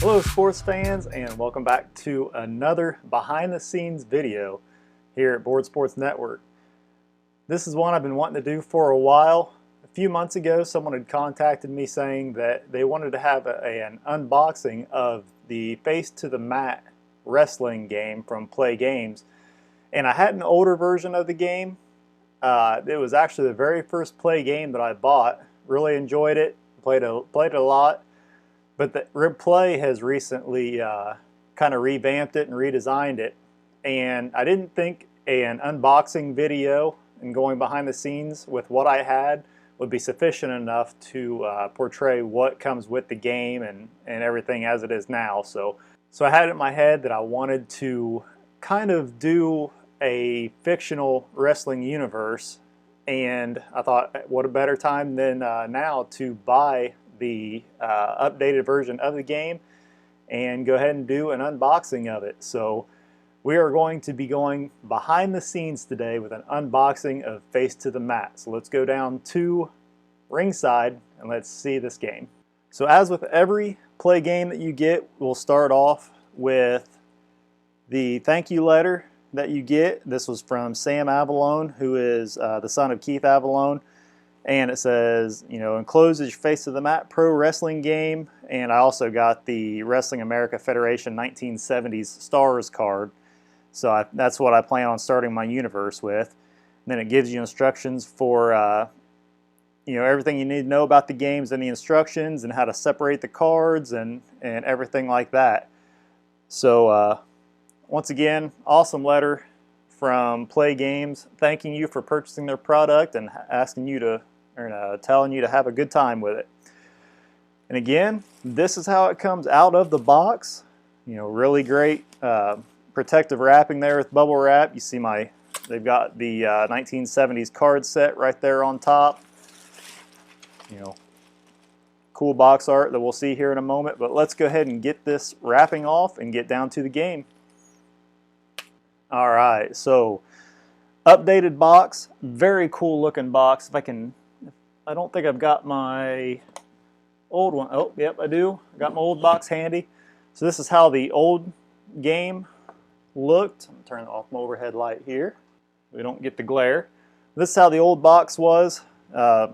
Hello sports fans, and welcome back to another behind the scenes video here at Board Sports Network. This is one I've been wanting to do for a while. A few months ago someone had contacted me saying that they wanted to have an unboxing of the Face to the Mat wrestling game from Plaay Games, and I had an older version of the game. It was actually the very first Plaay game that I bought. Really enjoyed it, played it a lot. But the Plaay has recently kind of revamped it and redesigned it, and I didn't think an unboxing video and going behind the scenes with what I had would be sufficient enough to portray what comes with the game and everything as it is now. So I had it in my head that I wanted to kind of do a fictional wrestling universe, and I thought, what a better time than now to buy the updated version of the game and go ahead and do an unboxing of it. So we are going to be going behind the scenes today with an unboxing of Face to the Mat. So let's go down to ringside and let's see this game. So as with every Plaay game that you get, we'll start off with the thank you letter that you get. This was from Sam Avalone, who is the son of Keith Avalone. And it says, you know, enclosed is your Face to the Mat pro wrestling game. And I also got the Wrestling America Federation 1970s Stars card. So that's what I plan on starting my universe with. And then it gives you instructions for, you know, everything you need to know about the games and the instructions and how to separate the cards and everything like that. So once again, awesome letter from Plaay Games, thanking you for purchasing their product and asking you to, or telling you to have a good time with it. And again, this is how it comes out of the box. You know, really great protective wrapping there with bubble wrap. You see they've got the 1970s card set right there on top. You know, cool box art that we'll see here in a moment. But let's go ahead and get this wrapping off and get down to the game. All right, so updated box, very cool looking box. I don't think I've got my old one. Oh, yep, I do. I got my old box handy. So this is how the old game looked. I'm gonna turn off my overhead light here. We don't get the glare. This is how the old box was.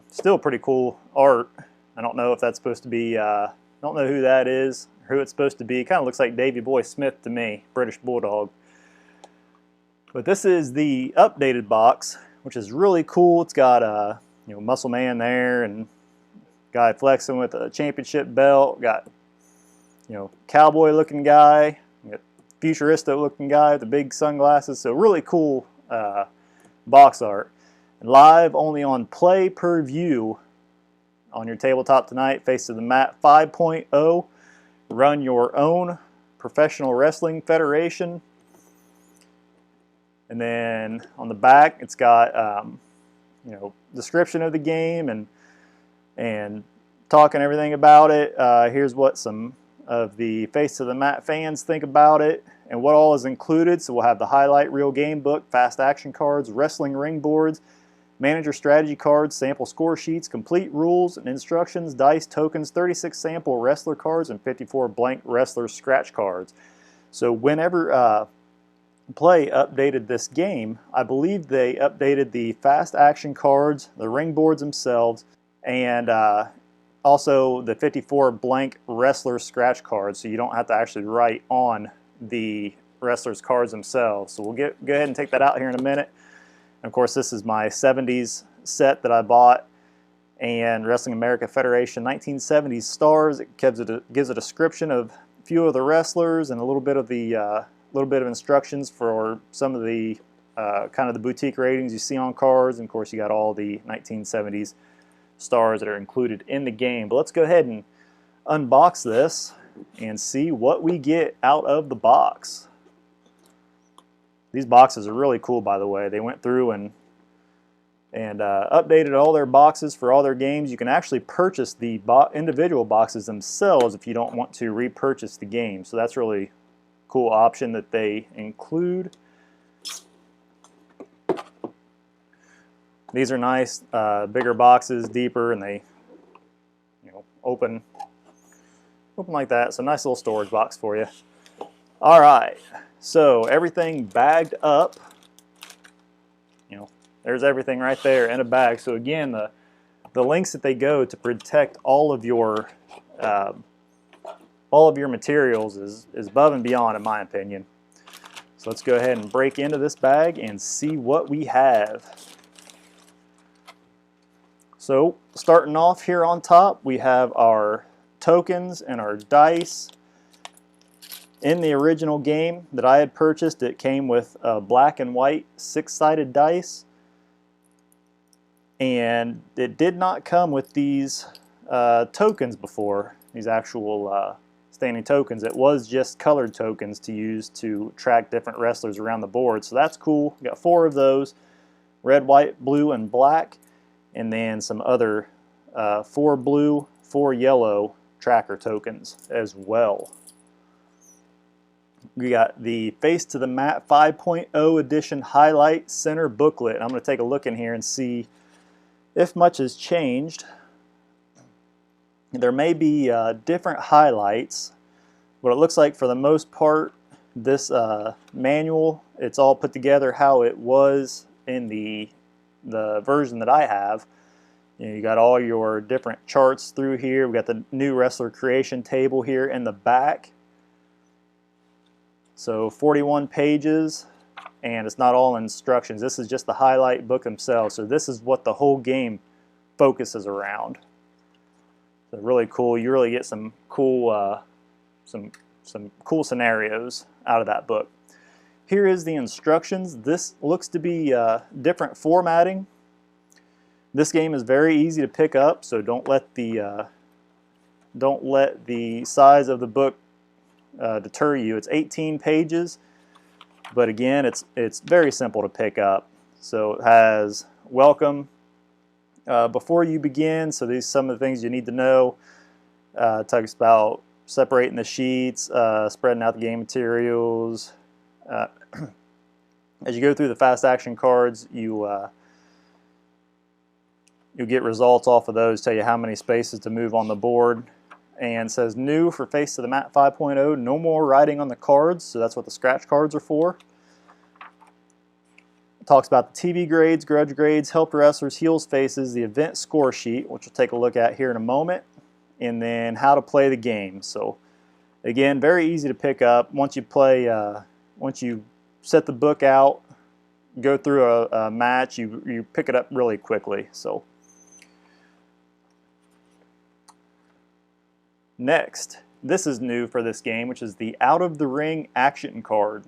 Still pretty cool art. I don't know if that's supposed to be, don't know who that is, or who it's supposed to be. Kind of looks like Davey Boy Smith to me, British Bulldog. But this is the updated box, which is really cool. It's got you know, Muscle Man there and guy flexing with a championship belt. Got, you know, cowboy looking guy. Got futuristic looking guy with the big sunglasses. So really cool box art. And live only on Play Per View on your tabletop tonight. Face to the Mat 5.0. Run your own professional wrestling federation. And then on the back, it's got you know, description of the game and talking everything about it. Here's what some of the Face to the Mat fans think about it and what all is included. So we'll have the highlight reel game book, fast action cards, wrestling ring boards, manager strategy cards, sample score sheets, complete rules and instructions, dice, tokens, 36 sample wrestler cards, and 54 blank wrestler scratch cards. So whenever Plaay updated this game, I believe they updated the fast action cards, the ring boards themselves, and also the 54 blank wrestler scratch cards, so you don't have to actually write on the wrestlers cards themselves. So we'll go ahead and take that out here in a minute. And of course, this is my 70s set that I bought, and Wrestling America Federation 1970s Stars. It gives a description of a few of the wrestlers and a little bit of the instructions for some of the kind of the boutique ratings you see on cards. And of course, you got all the 1970s stars that are included in the game. But let's go ahead and unbox this and see what we get out of the box. These boxes are really cool, by the way. They went through and updated all their boxes for all their games. You can actually purchase the individual boxes themselves if you don't want to repurchase the game. So that's really cool option that they include. These are nice, bigger boxes, deeper, and they, you know, open Open like that. So nice little storage box for you. All right, so everything bagged up. You know, there's everything right there in a bag. So again, the lengths that they go to protect all of your materials is above and beyond, in my opinion. So let's go ahead and break into this bag and see what we have. So starting off here on top, we have our tokens and our dice. In the original game that I had purchased, it came with a black and white 6-sided dice, and it did not come with these tokens before, these actual standing tokens. It was just colored tokens to use to track different wrestlers around the board, so that's cool. We got 4 of those, red, white, blue, and black, and then some other 4 blue, 4 yellow tracker tokens as well. We got the Face to the Mat 5.0 edition highlight center booklet. I'm going to take a look in here and see if much has changed. There may be different highlights, but it looks like for the most part this manual, it's all put together how it was in the version that I have. You got all your different charts through here. We got the new wrestler creation table here in the back. So 41 pages, and it's not all instructions. This is just the highlight book themselves. So this is what the whole game focuses around. So really cool. You really get some cool cool scenarios out of that book. Here is the instructions. This looks to be different formatting. This game is very easy to pick up, so don't let the size of the book deter you. It's 18 pages, but again, it's very simple to pick up. So it has welcome before you begin. So these are some of the things you need to know. It talks about separating the sheets, spreading out the game materials. As you go through the fast action cards, you'll get results off of those, tell you how many spaces to move on the board. And it says new for Face to the Mat 5.0, no more writing on the cards, so that's what the scratch cards are for. It talks about the TV grades, grudge grades, help wrestlers, heels, faces, the event score sheet, which we'll take a look at here in a moment, and then how to play the game. So again, very easy to pick up. Once you set the book out, go through a match, you pick it up really quickly. So next, this is new for this game, which is the Out of the Ring action card.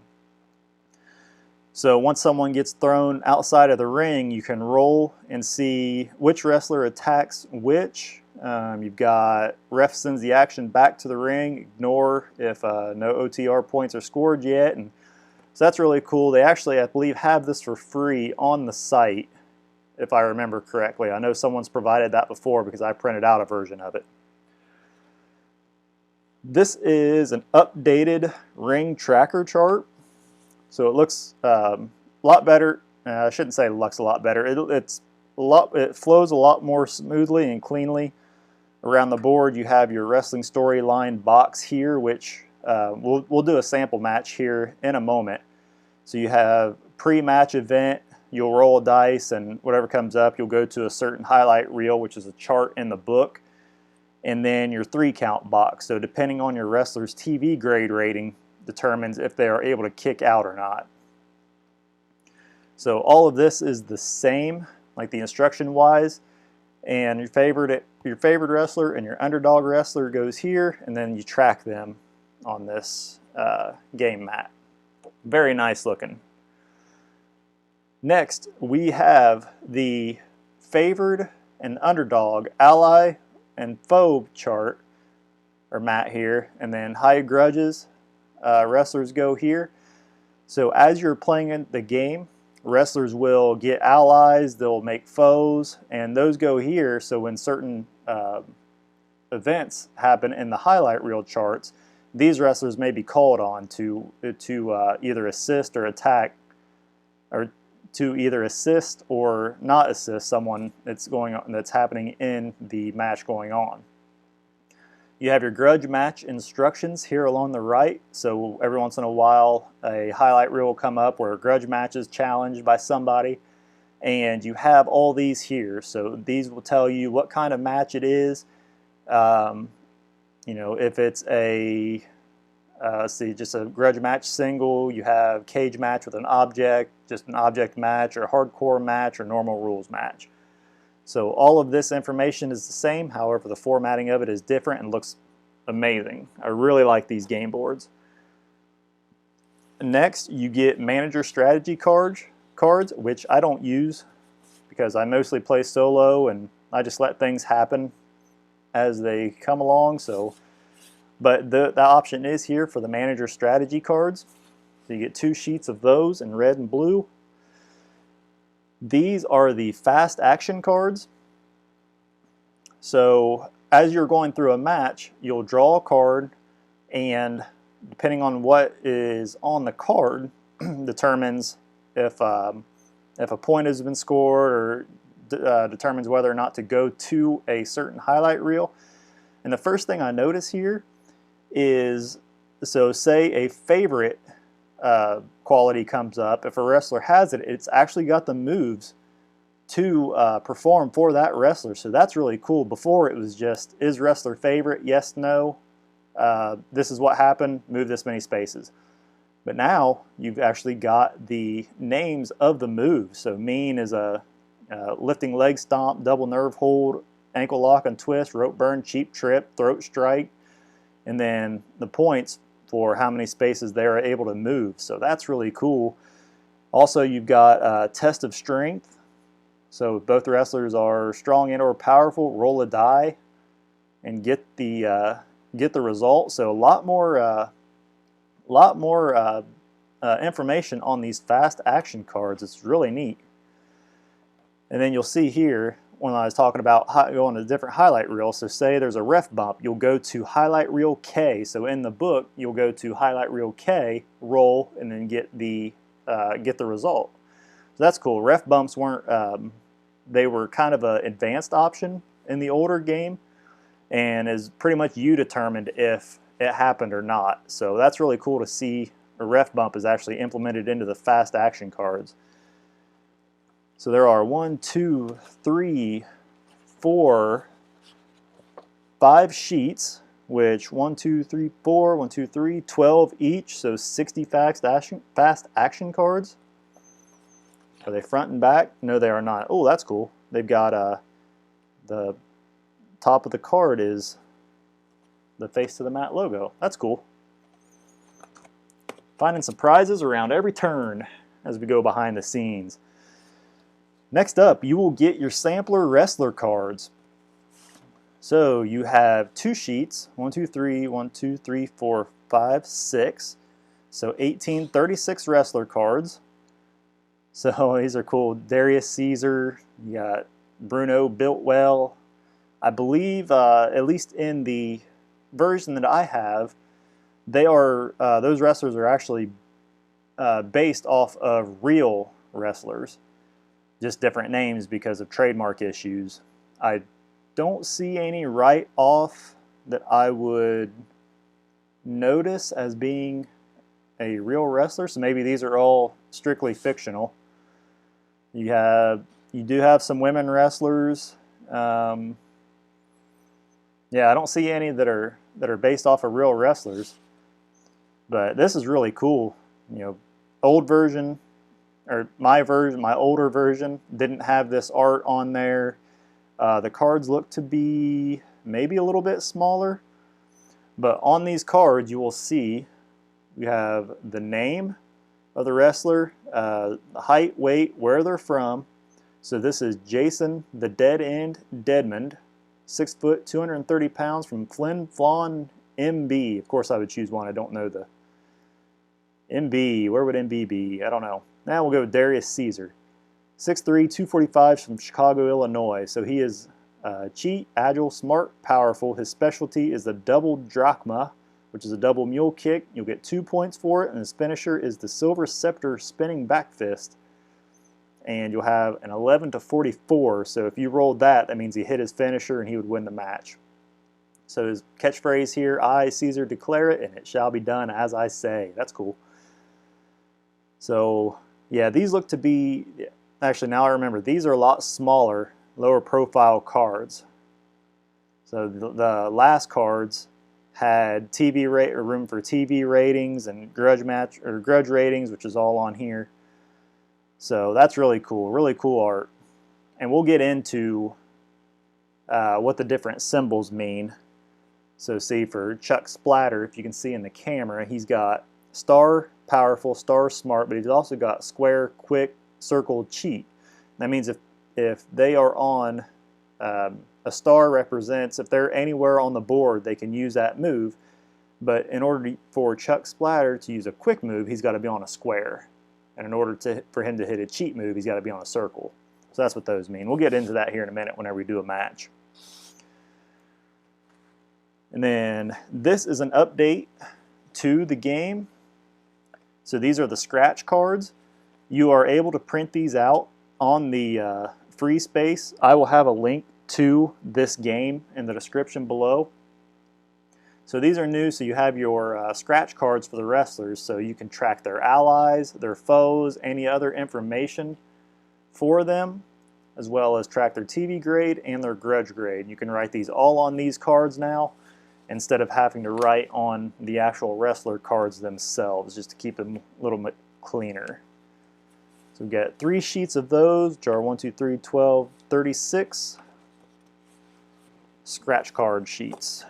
So once someone gets thrown outside of the ring, you can roll and see which wrestler attacks which. You've got ref sends the action back to the ring, ignore if no OTR points are scored yet. And so that's really cool. They actually, I believe, have this for free on the site, if I remember correctly. I know someone's provided that before because I printed out a version of it. This is an updated ring tracker chart. So it looks a lot better. I shouldn't say it looks a lot better. It flows a lot more smoothly and cleanly around the board. You have your wrestling storyline box here, which we'll do a sample match here in a moment. So you have pre-match event. You'll roll a dice, and whatever comes up, you'll go to a certain highlight reel, which is a chart in the book. And then your 3-count box. So depending on your wrestler's TV grade rating determines if they are able to kick out or not. So all of this is the same, like the instruction wise, and your favorite wrestler and your underdog wrestler goes here, and then you track them on this game mat. Very nice looking. Next, we have the favored and underdog, ally and foe chart or mat here, and then high grudges wrestlers go here. So as you're playing in the game, wrestlers will get allies, they'll make foes, and those go here. So when certain events happen in the highlight reel charts, these wrestlers may be called on to either assist or attack, or to either assist or not assist someone that's happening in the match going on. You have your grudge match instructions here along the right. So every once in a while, a highlight reel will come up where a grudge match is challenged by somebody. And you have all these here. So these will tell you what kind of match it is. You know, if it's a, let's see, just a grudge match single, you have cage match with an object, just an object match, or hardcore match, or normal rules match. So all of this information is the same, however the formatting of it is different and looks amazing. I really like these game boards. Next, you get manager strategy cards, which I don't use because I mostly play solo and I just let things happen as they come along. But the option is here for the manager strategy cards. So you get 2 sheets of those in red and blue. These are the fast action cards. So as you're going through a match, you'll draw a card, and depending on what is on the card determines if a point has been scored, or determines whether or not to go to a certain highlight reel. And the first thing I notice here is, so say a favorite quality comes up. If a wrestler has it, it's actually got the moves to perform for that wrestler. So that's really cool. Before it was just, is wrestler favorite? Yes, no. This is what happened. Move this many spaces. But now you've actually got the names of the moves. So mean is a lifting leg stomp, double nerve hold, ankle lock and twist, rope burn, cheap trip, throat strike, and then the points for how many spaces they're able to move. So that's really cool. Also, you've got test of strength. So if both wrestlers are strong and or powerful, roll a die and get the result. So a lot more information on these fast action cards. It's really neat. And then you'll see here when I was talking about going to different highlight reels. So say there's a ref bump, you'll go to highlight reel K. So in the book, you'll go to highlight reel K, roll, and then get the result. So that's cool. Ref bumps weren't, they were kind of an advanced option in the older game, and is pretty much you determined if it happened or not. So that's really cool to see a ref bump is actually implemented into the fast action cards. So there are 1, 2, 3, 4, 5 sheets, which 1, 2, 3, 4, 1, 2, 3, 12 each, so 60 fast action cards. Are they front and back? No, they are not. Oh, that's cool. They've got the top of the card is the Face to the Mat logo. That's cool. Finding surprises around every turn as we go behind the scenes. Next up, you will get your sampler wrestler cards. So you have 2 sheets, 1, 2, 3, 1, 2, 3, 4, 5, 6. So 18, 36 wrestler cards. So these are cool. Darius Caesar, you got Bruno built well. I believe, at least in the version that I have, they are those wrestlers are actually based off of real wrestlers. Just different names because of trademark issues. I don't see any right off that I would notice as being a real wrestler, so maybe these are all strictly fictional. You do have some women wrestlers. Yeah, I don't see any that are based off of real wrestlers. But this is really cool. You know, old version, or my older version didn't have this art on there. The cards look to be maybe a little bit smaller, but on these cards you will see we have the name of the wrestler, the height, weight, where they're from. So this is Jason the Dead End Deadmond, 6 foot, 230 pounds, from Flin Flon, MB. Of course I would choose one. I don't know the MB. Where would MB be? I don't know. Now we'll go with Darius Caesar, 6'3", 245, from Chicago, Illinois. So he is cheat, agile, smart, powerful. His specialty is the double drachma, which is a double mule kick. You'll get 2 points for it, and his finisher is the silver scepter spinning back fist. And you'll have an 11 to 44. So if you rolled that, that means he hit his finisher and he would win the match. So his catchphrase here, I, Caesar, declare it, and it shall be done as I say. That's cool. So, yeah, these look to be, actually now I remember, these are a lot smaller, lower profile cards. So the last cards had room for TV ratings and grudge ratings, which is all on here. So that's really cool art. And we'll get into what the different symbols mean. So see, for Chuck Splatter, if you can see in the camera, he's got star powerful, star smart, but he's also got square, quick, circle, cheat. That means if they are on, a star represents if they're anywhere on the board, they can use that move. But in order for Chuck Splatter to use a quick move, he's got to be on a square. And in order for him to hit a cheat move, he's got to be on a circle. So that's what those mean. We'll get into that here in a minute whenever we do a match. And then this is an update to the game. So these are the scratch cards. You are able to print these out on the free space. I will have a link to this game in the description below. So these are new, so you have your scratch cards for the wrestlers, so you can track their allies, their foes, any other information for them, as well as track their TV grade and their grudge grade. You can write these all on these cards now, instead of having to write on the actual wrestler cards themselves, just to keep them a little bit cleaner. So we get 3 sheets of those, jar 1, 2, 3, 12, 36 scratch card sheets.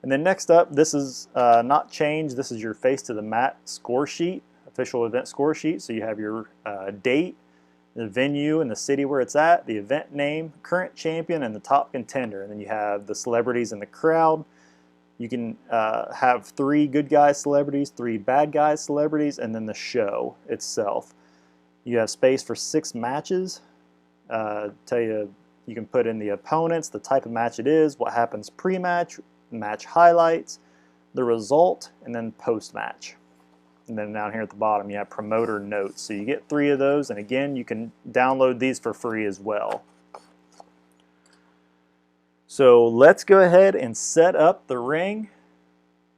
And then next up, this is not changed. This is your Face to the Mat score sheet, official event score sheet. So you have your date, the venue and the city where it's at, the event name, current champion, and the top contender. And then you have the celebrities in the crowd. You can have 3 good guys celebrities, 3 bad guys celebrities, and then the show itself. You have space for 6 matches. Tell you can put in the opponents, the type of match it is, what happens pre-match, match highlights, the result, and then post-match. And then down here at the bottom you have promoter notes. So you get 3 of those, and again you can download these for free as well. So let's go ahead and set up the ring,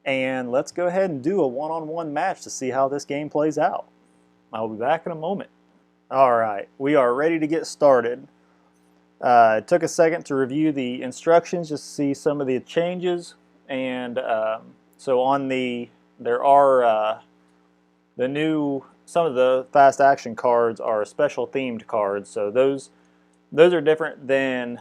and let's go ahead and do a one-on-one match to see how this game plays out. I'll be back in a moment. Alright, we are ready to get started. It took a second to review the instructions just to see some of the changes, and so on there are some of the fast action cards are special themed cards, so those are different than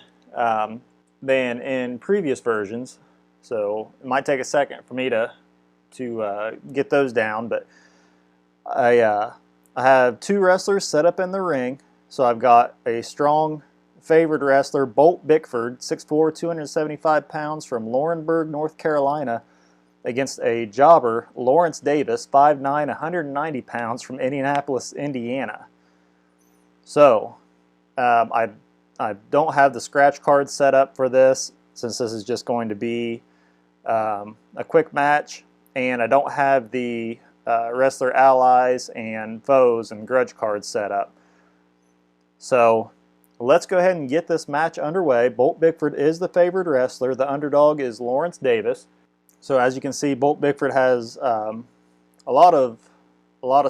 in previous versions. So it might take a second for me to get those down, but I have 2 wrestlers set up in the ring. So I've got a strong favored wrestler, Bolt Bickford, 6'4", 275 pounds from Laurinburg, North Carolina, against a jobber, Lawrence Davis, 5'9", 190 pounds from Indianapolis, Indiana. So I don't have the scratch card set up for this, since this is just going to be a quick match, and I don't have the wrestler allies and foes and grudge cards set up. So let's go ahead and get this match underway. Bolt Bickford is the favored wrestler. The underdog is Lawrence Davis. So as you can see, Bolt Bickford has a lot of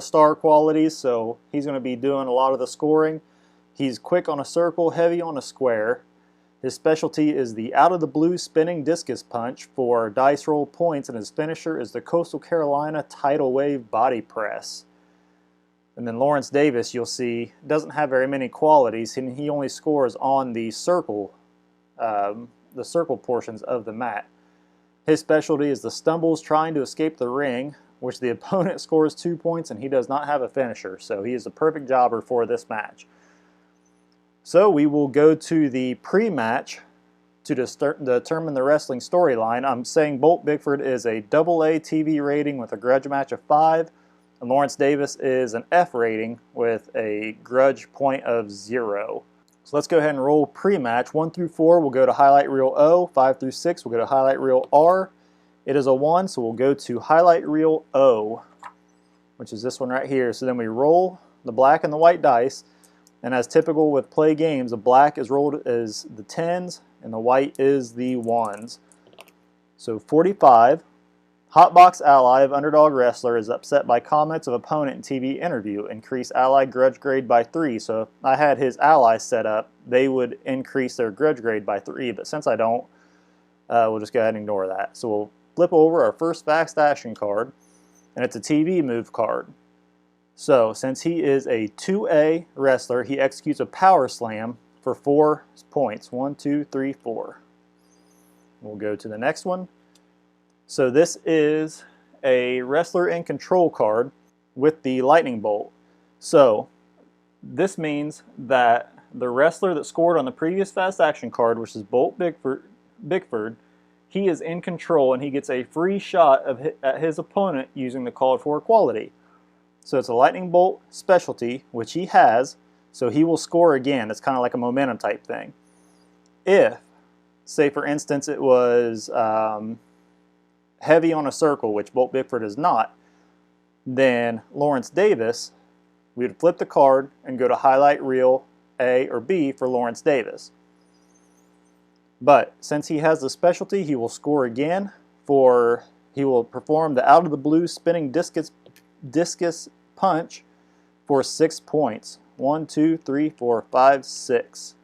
star qualities, so he's going to be doing a lot of the scoring. He's quick on a circle, heavy on a square. His specialty is the out-of-the-blue spinning discus punch for dice roll points, and his finisher is the Coastal Carolina tidal wave body press. And then Lawrence Davis, you'll see, doesn't have very many qualities, and he only scores on the circle portions of the mat. His specialty is the stumbles trying to escape the ring, which the opponent scores 2 points, and he does not have a finisher, so he is the perfect jobber for this match. So we will go to the pre-match to determine the wrestling storyline. I'm saying Bolt Bickford is a AA TV rating with a grudge match of 5, and Lawrence Davis is an F rating with a grudge point of 0. So let's go ahead and roll pre-match. 1 through 4 will go to highlight reel O. 5 through 6 will go to highlight reel R. It is a 1, so we'll go to highlight reel O, which is this one right here. So then we roll the black and the white dice, and as typical with play games, the black is rolled as the 10s and the white is the 1s. So 45, hotbox ally of underdog wrestler is upset by comments of opponent in TV interview. Increase ally grudge grade by 3. So if I had his ally set up, they would increase their grudge grade by 3. But since I don't, we'll just go ahead and ignore that. So we'll flip over our first fast action card, and it's a TV move card. So since he is a 2A wrestler, he executes a power slam for 4 points. 1, 2, 3, 4. We'll go to the next one. So this is a wrestler in control card with the lightning bolt. So this means that the wrestler that scored on the previous fast action card, which is Bolt Bickford, he is in control and he gets a free shot at his opponent using the called for quality. So it's a lightning bolt specialty, which he has, so he will score again. It's kind of like a momentum type thing. If, say for instance, it was heavy on a circle, which Bolt Bickford is not, then Lawrence Davis, we would flip the card and go to highlight reel A or B for Lawrence Davis. But since he has the specialty, he will score again he will perform the out of the blue spinning discus punch for 6 points. 1, 2, 3, 4, 5, 6.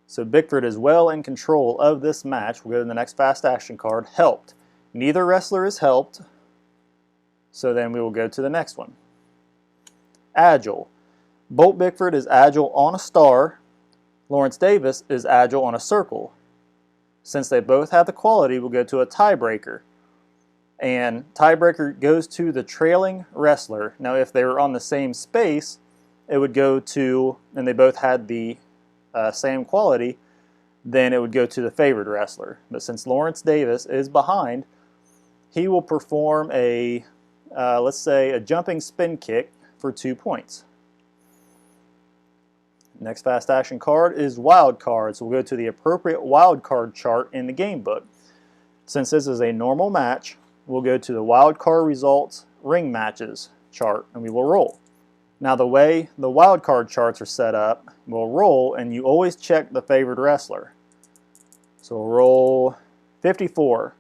So Bickford is well in control of this match. We'll go to the next fast action card, helped. Neither wrestler is helped, so then we will go to the next one. Agile. Bolt Bickford is agile on a star. Lawrence Davis is agile on a circle. Since they both have the quality, we'll go to a tiebreaker. And tiebreaker goes to the trailing wrestler. Now if they were on the same space, it would go to, and they both had the same quality, then it would go to the favored wrestler. But since Lawrence Davis is behind, he will perform a, let's say, a jumping spin kick for 2 points. Next fast action card is wild card. So we'll go to the appropriate wild card chart in the game book. Since this is a normal match, we'll go to the wild card results ring matches chart and we will roll. Now the way the wild card charts are set up, we'll roll and you always check the favored wrestler. So we'll roll 54.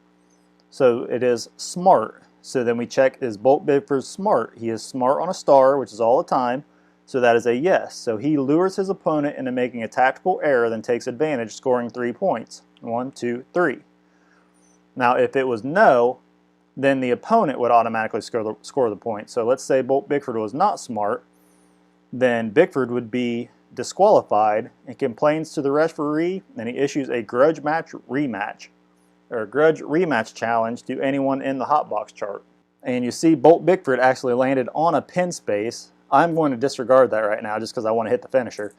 So it is smart. So then we check, is Bolt Bickford smart? He is smart on a star, which is all the time. So that is a yes. So he lures his opponent into making a tactical error, then takes advantage, scoring 3 points. 1, 2, 3. Now if it was no, then the opponent would automatically score the point. So let's say Bolt Bickford was not smart, then Bickford would be disqualified and complains to the referee, and he issues a grudge rematch challenge to anyone in the hotbox chart. And you see Bolt Bickford actually landed on a pin space. I'm going to disregard that right now just because I want to hit the finisher.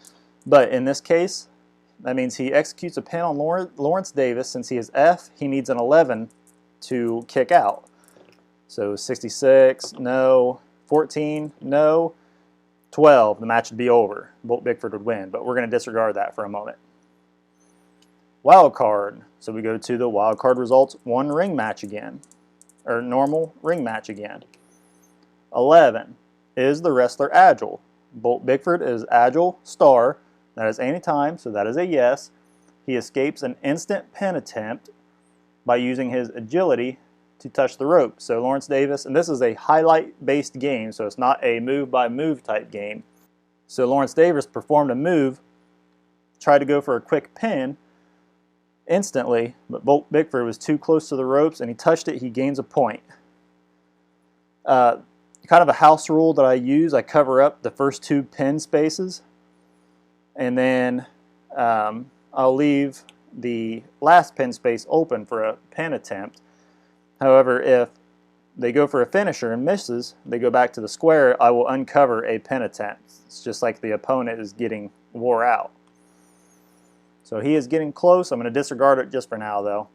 But in this case, that means he executes a pin on Lawrence Davis. Since he is F, he needs an 11 to kick out. So 66, no. 14, no. 12, the match would be over. Bolt Bickford would win, but we're going to disregard that for a moment. Wild card. So we go to the wild card results, one ring match again, or normal ring match again. 11, is the wrestler agile? Bolt Bickford is agile star. That is anytime, so that is a yes. He escapes an instant pin attempt by using his agility to touch the rope. So Lawrence Davis, and this is a highlight-based game, so it's not a move-by-move type game. So Lawrence Davis performed a move, tried to go for a quick pin instantly, but Bolt Bickford was too close to the ropes and he touched it, he gains a point. Kind of a house rule that I use, I cover up the first 2 pin spaces, and then I'll leave the last pin space open for a pin attempt. However, if they go for a finisher and misses, they go back to the square, I will uncover a pin attempt. It's just like the opponent is getting wore out. So he is getting close. I'm going to disregard it just for now though.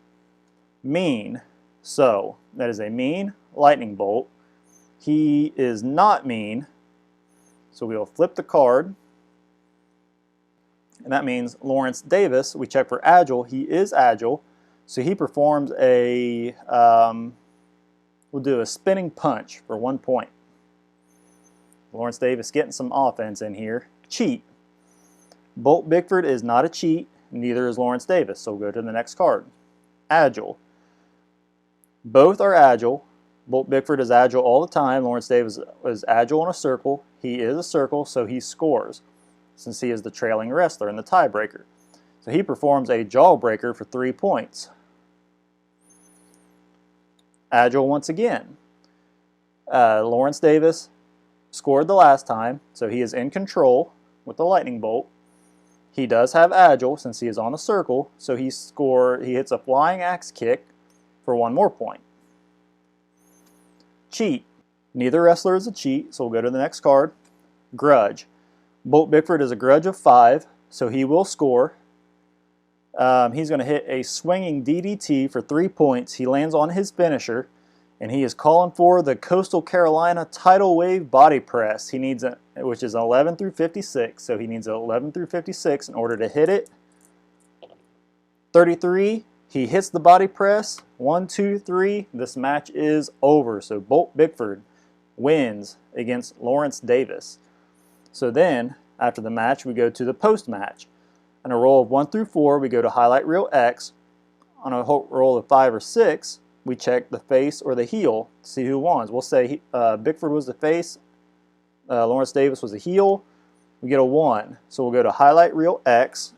Mean. So that is a mean lightning bolt. He is not mean. So we will flip the card. And that means Lawrence Davis, we check for agile. He is agile. So he performs a, we'll do a spinning punch for 1 point. Lawrence Davis getting some offense in here. Cheat. Bolt Bickford is not a cheat, neither is Lawrence Davis. So we'll go to the next card. Agile. Both are agile. Bolt Bickford is agile all the time. Lawrence Davis is agile in a circle. He is a circle, so he scores, since he is the trailing wrestler and the tiebreaker. So he performs a jawbreaker for 3 points. Agile once again. Lawrence Davis scored the last time, so he is in control with the lightning bolt. He does have agile since he is on the circle, so he hits a flying axe kick for 1 more point. Cheat. Neither wrestler is a cheat, so we'll go to the next card. Grudge. Bolt Bickford is a grudge of 5, so he will score. He's going to hit a swinging DDT for 3 points. He lands on his finisher, and he is calling for the Coastal Carolina Tidal Wave Body Press. He needs which is 11 through 56, so he needs 11 through 56 in order to hit it. 33, he hits the body press. 1, 2, 3, this match is over. So Bolt Bickford wins against Lawrence Davis. So then, after the match, we go to the post-match. On a roll of 1 through 4, we go to highlight reel X. On a roll of 5 or 6, we check the face or the heel to see who won. We'll say Bickford was the face, Lawrence Davis was the heel. We get a 1. So we'll go to highlight reel X.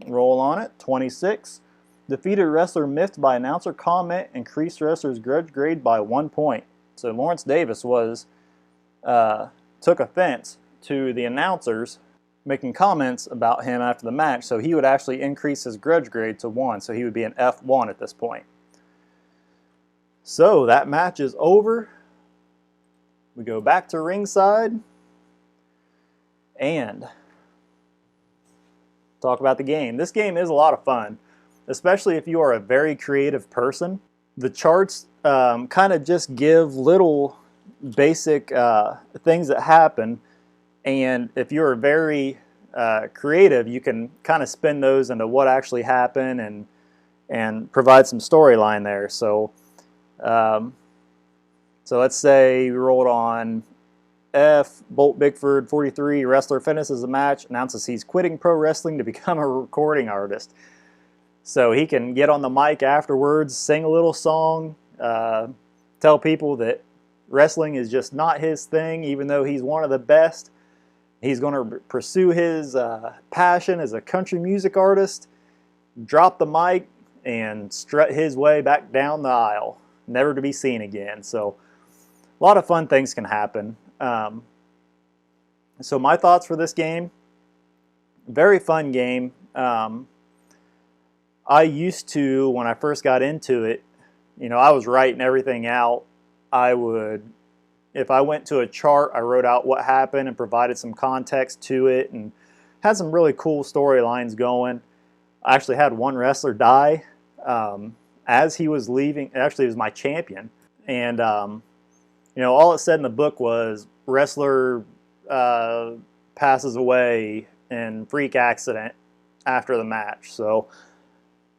Roll on it. 26. Defeated wrestler miffed by announcer comment increased wrestler's grudge grade by 1 point. So Lawrence Davis took offense to the announcers making comments about him after the match, so he would actually increase his grudge grade to 1, so he would be an F1 at this point. So that match is over. We go back to ringside and talk about the game. This game is a lot of fun, especially if you are a very creative person. The charts kind of just give little basic things that happen, and if you're very creative, you can kind of spin those into what actually happened and provide some storyline there. So let's say we rolled on F. Bolt Bickford, 43, wrestler finishes the match, announces he's quitting pro wrestling to become a recording artist. So he can get on the mic afterwards, sing a little song, tell people that wrestling is just not his thing, even though he's one of the best. He's going to pursue his passion as a country music artist, drop the mic, and strut his way back down the aisle, never to be seen again. So a lot of fun things can happen. So my thoughts for this game, very fun game. I used to, when I first got into it, I was writing everything out. If I went to a chart, I wrote out what happened and provided some context to it and had some really cool storylines going. I actually had one wrestler die as he was leaving. Actually, it was my champion. And, all it said in the book was wrestler passes away in freak accident after the match. So,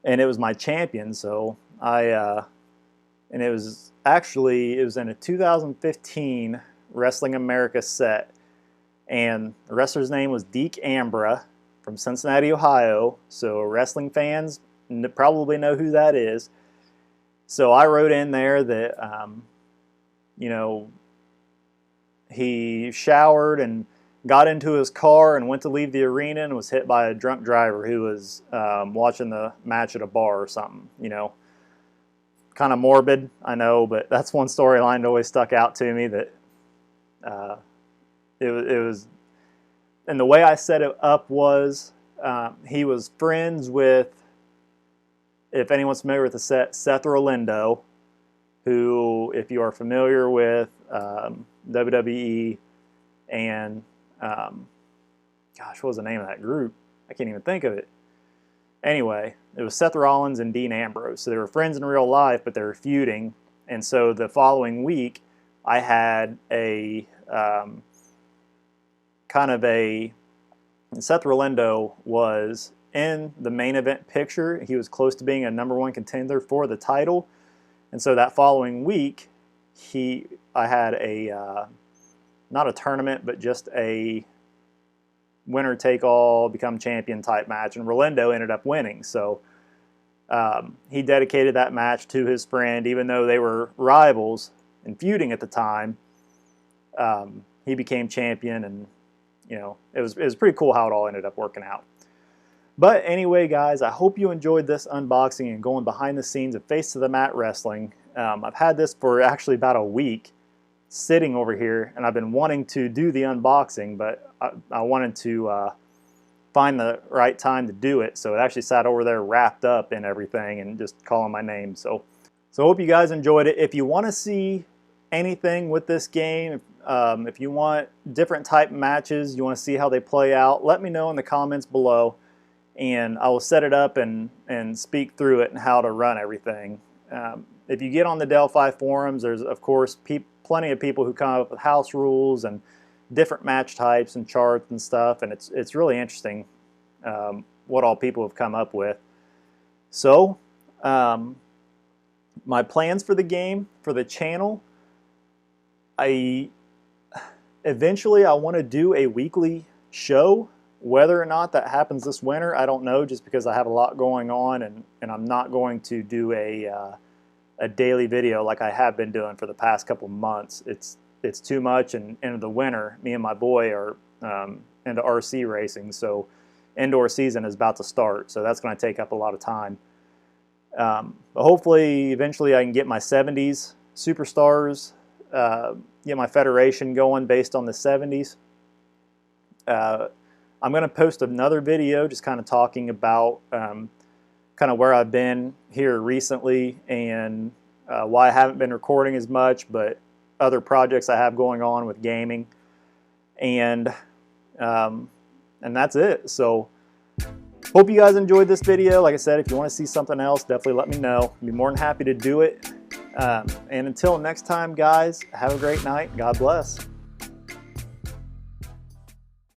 and it was my champion. So and it was in a 2015 Wrestling America set, and the wrestler's name was Deke Ambra from Cincinnati, Ohio. So wrestling fans probably know who that is. So I wrote in there that he showered and got into his car and went to leave the arena and was hit by a drunk driver who was watching the match at a bar or something. Kind of morbid, I know, but that's one storyline that always stuck out to me. That it was, and the way I set it up was he was friends with, if anyone's familiar with the set, Seth Rolando, who, if you are familiar with WWE and what was the name of that group? I can't even think of it. Anyway, it was Seth Rollins and Dean Ambrose. So they were friends in real life, but they were feuding. And so the following week, I had a Seth Rolando was in the main event picture. He was close to being a #1 contender for the title. And so that following week, I had not a tournament, but just a winner take all, become champion type match, and Rolando ended up winning. So he dedicated that match to his friend, even though they were rivals and feuding at the time. He became champion, and it was pretty cool how it all ended up working out. But anyway, guys, I hope you enjoyed this unboxing and going behind the scenes of Face to the Mat Wrestling. I've had this for actually about a week sitting over here, and I've been wanting to do the unboxing, but I wanted to find the right time to do it, so it actually sat over there wrapped up in everything and just calling my name. So I hope you guys enjoyed it. If you want to see anything with this game, if you want different type matches, you want to see how they play out, let me know in the comments below, and I will set it up and speak through it and how to run everything. If you get on the Delphi forums, there's of course plenty of people who come up with house rules and different match types and charts and stuff, and it's really interesting what all people have come up with. So my plans for the game, for the channel, eventually I want to do a weekly show. Whether or not that happens this winter, I don't know, just because I have a lot going on, and I'm not going to do a daily video like I have been doing for the past couple months. It's too much, and in the winter, me and my boy are into RC racing, so indoor season is about to start, so that's going to take up a lot of time. But hopefully, eventually I can get my 70s superstars, get my federation going based on the 70s. I'm going to post another video just kind of talking about kind of where I've been here recently and why I haven't been recording as much, but other projects I have going on with gaming, and that's it. So hope you guys enjoyed this video. Like I said, if you want to see something else, definitely let me know. I'd be more than happy to do it. And until next time, guys, have a great night. God bless.